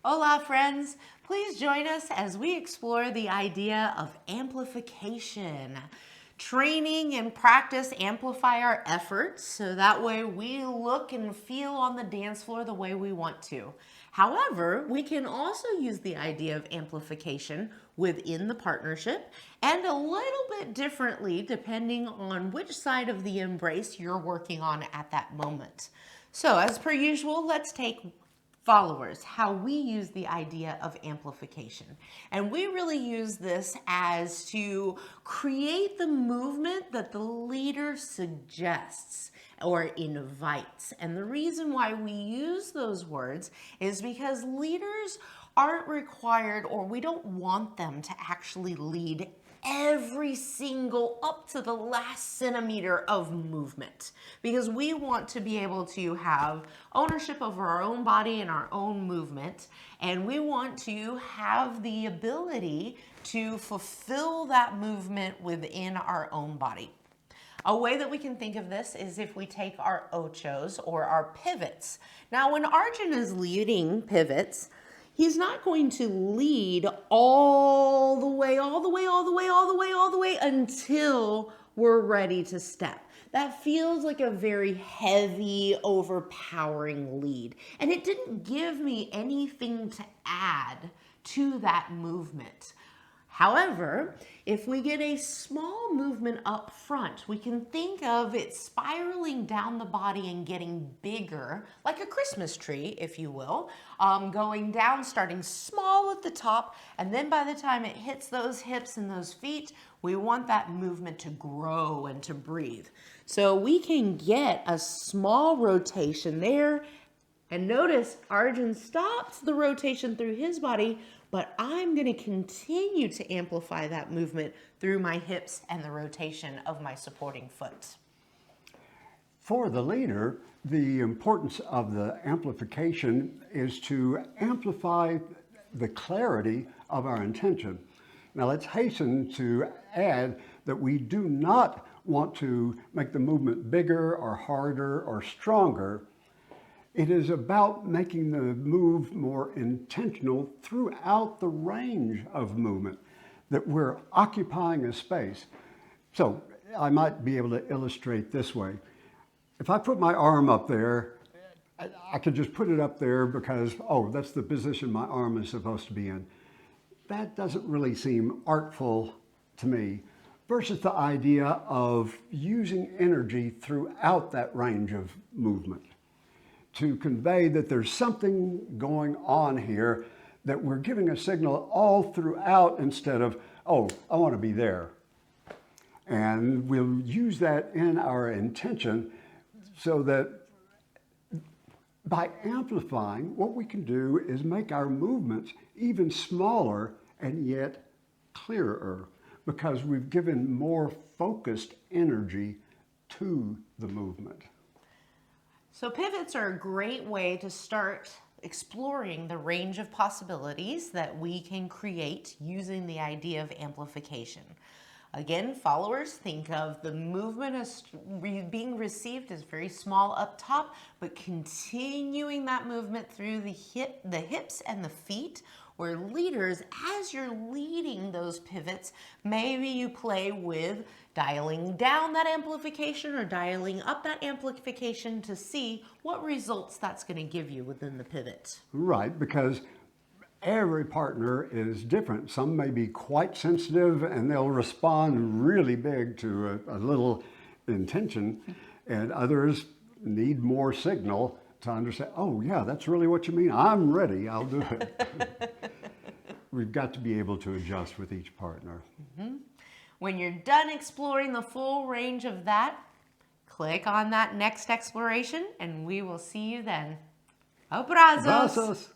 Hola, friends. Please join us as we explore the idea of amplification. Training and practice amplify our efforts so that way we look and feel on the dance floor the way we want to. However, we can also use the idea of amplification within the partnership and a little bit differently depending on which side of the embrace you're working on at that moment. So, as per usual, let's take followers, how we use the idea of amplification. And we really use this as to create the movement that the leader suggests or invites. And the reason why we use those words is because leaders aren't required, or we don't want them to actually lead every single up to the last centimeter of movement, because we want to be able to have ownership over our own body and our own movement, and we want to have the ability to fulfill that movement within our own body. A way that we can think of this is if we take our ochos or our pivots. Now, when Arjun is leading pivots, he's not going to lead all the way until we're ready to step. That feels like a very heavy, overpowering lead. And it didn't give me anything to add to that movement. However, if we get a small movement up front, we can think of it spiraling down the body and getting bigger, like a Christmas tree, if you will, going down, starting small at the top, and then by the time it hits those hips and those feet, we want that movement to grow and to breathe. So we can get a small rotation there, and notice Arjun stopped the rotation through his body, but I'm going to continue to amplify that movement through my hips and the rotation of my supporting foot. For the leader, the importance of the amplification is to amplify the clarity of our intention. Now let's hasten to add that we do not want to make the movement bigger or harder or stronger. It is about making the move more intentional throughout the range of movement, that we're occupying a space. So I might be able to illustrate this way. If I put my arm up there, I could just put it up there because, oh, that's the position my arm is supposed to be in. That doesn't really seem artful to me, versus the idea of using energy throughout that range of movement, to convey that there's something going on here, that we're giving a signal all throughout instead of, oh, I want to be there. And we'll use that in our intention so that by amplifying, what we can do is make our movements even smaller and yet clearer, because we've given more focused energy to the movement. So pivots are a great way to start exploring the range of possibilities that we can create using the idea of amplification. Again, followers, think of the movement as being received as very small up top, but continuing that movement through the hips and the feet. Where leaders, as you're leading those pivots, maybe you play with dialing down that amplification or dialing up that amplification to see what results that's going to give you within the pivot. Right, because every partner is different. Some may be quite sensitive and they'll respond really big to a little intention, and others need more signal to understand, oh yeah, that's really what you mean. I'm ready, I'll do it. We've got to be able to adjust with each partner. Mm-hmm. When you're done exploring the full range of that, click on that next exploration and we will see you then. Abrazos! Abrazos.